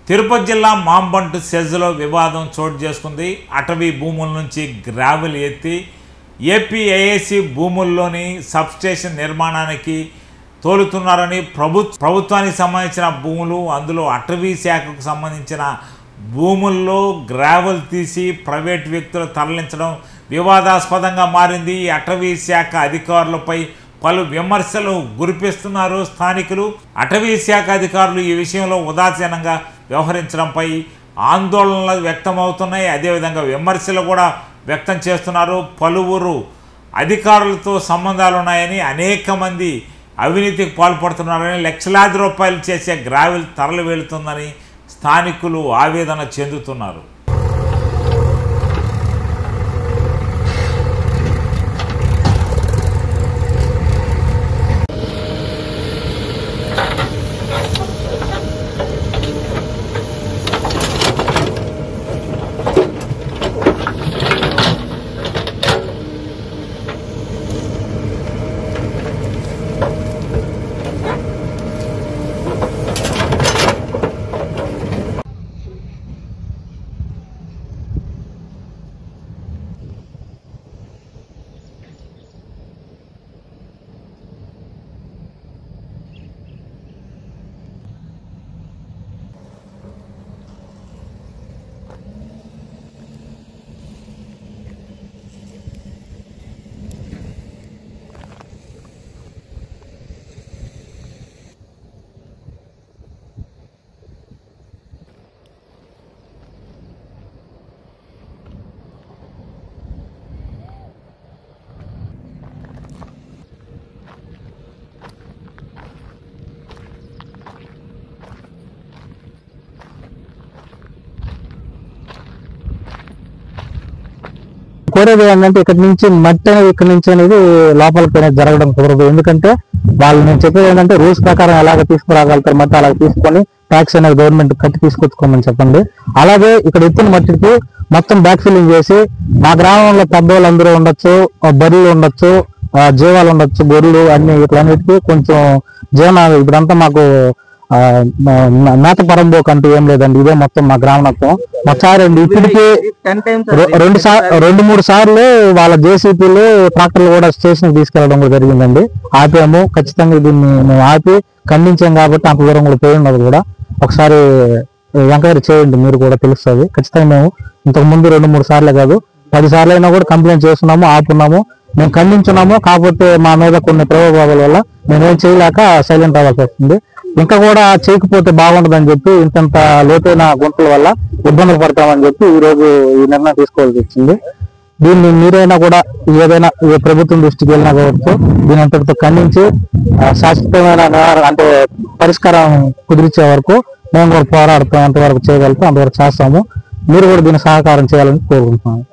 తిరుపతి జిల్లా మాంబంటు సెజ్లో వివాదం చోటు చేసుకుంది. అటవీ భూముల నుంచి గ్రావెల్ ఎత్తి ఏపీఐఏసీ భూముల్లోని సబ్స్టేషన్ నిర్మాణానికి తోలుతున్నారని ప్రభుత్వానికి సంబంధించిన భూములు, అందులో అటవీ శాఖకు సంబంధించిన భూముల్లో గ్రావెల్ తీసి ప్రైవేట్ వ్యక్తులు తరలించడం వివాదాస్పదంగా మారింది. అటవీ శాఖ అధికారులపై పలు విమర్శలు గురిపిస్తున్నారు స్థానికులు. అటవీ శాఖ అధికారులు ఈ విషయంలో ఉదాసీనంగా వ్యవహరించడంపై ఆందోళనలు వ్యక్తమవుతున్నాయి. అదేవిధంగా విమర్శలు కూడా వ్యక్తం చేస్తున్నారు. పలువురు అధికారులతో సంబంధాలు ఉన్నాయని, అనేక మంది అవినీతికి పాల్పడుతున్నారని, లక్షలాది రూపాయలు చేసే గ్రావెల్ తరలి వెళుతుందని స్థానికులు ఆవేదన చెందుతున్నారు. కోరేది ఏంటంటే ఇక్కడ నుంచి మట్టి అనేది ఇక్కడ నుంచి అనేది లోపలికి అనేది జరగడం కుదరదు. ఎందుకంటే వాళ్ళు నేను చెప్పేది ఏంటంటే రూల్స్ ప్రకారం ఎలాగ తీసుకురాగలుగుతారు మట్టి అలాగ తీసుకొని ట్యాక్స్ అనేది గవర్నమెంట్ కట్టి తీసుకొచ్చుకోమని చెప్పండి. అలాగే ఇక్కడ ఎత్తిన మట్టికి మొత్తం బ్యాక్ ఫిల్లింగ్ చేసి మా గ్రామంలో పెద్దవాళ్ళు అందరూ ఉండొచ్చు, బర్రెలు ఉండొచ్చు, జీవాలు ఉండొచ్చు, గొర్రెలు అన్ని ఇట్లన్నిటికీ కొంచెం జీవనాలు ఇప్పుడంతా మాకు మేత పరంబోకు అంటూ ఏం లేదండి. ఇదే మొత్తం మా గ్రామం మొత్తం ఇప్పటికి 2-3 సార్లు వాళ్ళ జేసీపీలు ట్రాక్టర్లు కూడా స్టేషన్ తీసుకెళ్లడం కూడా జరిగిందండి. ఆపాము, ఖచ్చితంగా దీన్ని మేము ఆపి ఖండించాం కాబట్టి అంత దూరం కూడా పోయి ఉండదు. కూడా ఒకసారి ఎంక్వైరీ చేయండి, మీరు కూడా తెలుస్తుంది. ఖచ్చితంగా మేము ఇంతకు ముందు 2-3 సార్లే కాదు 10 సార్లు అయినా కూడా కంప్లైంట్ చేస్తున్నాము, ఆపున్నాము, మేము ఖండించున్నాము. కాకపోతే మా మీద కొన్ని ప్రభావాల వల్ల మేమేం చేయలేక సైలెంట్ అవ్వాల్సి వస్తుంది. ఇంకా కూడా చేయకపోతే బాగుండదని చెప్పి ఇంత లోతైన గుంటల వల్ల ఇబ్బందులు పడతామని చెప్పి ఈ రోజు ఈ నిర్ణయం తీసుకోవాల్సి వచ్చింది. దీన్ని మీరైనా కూడా ఏదైనా ప్రభుత్వం దృష్టికి వెళ్ళినా కావచ్చు దీని అంతటితో ఖండించి శాశ్వతమైన అంటే పరిష్కారం కుదిరించే వరకు మేము కూడా పోరాడతాం. ఎంతవరకు చేయగలుగుతాం అంతవరకు చేస్తాము. మీరు కూడా దీన్ని సహకారం చేయాలని కోరుకుంటున్నాము.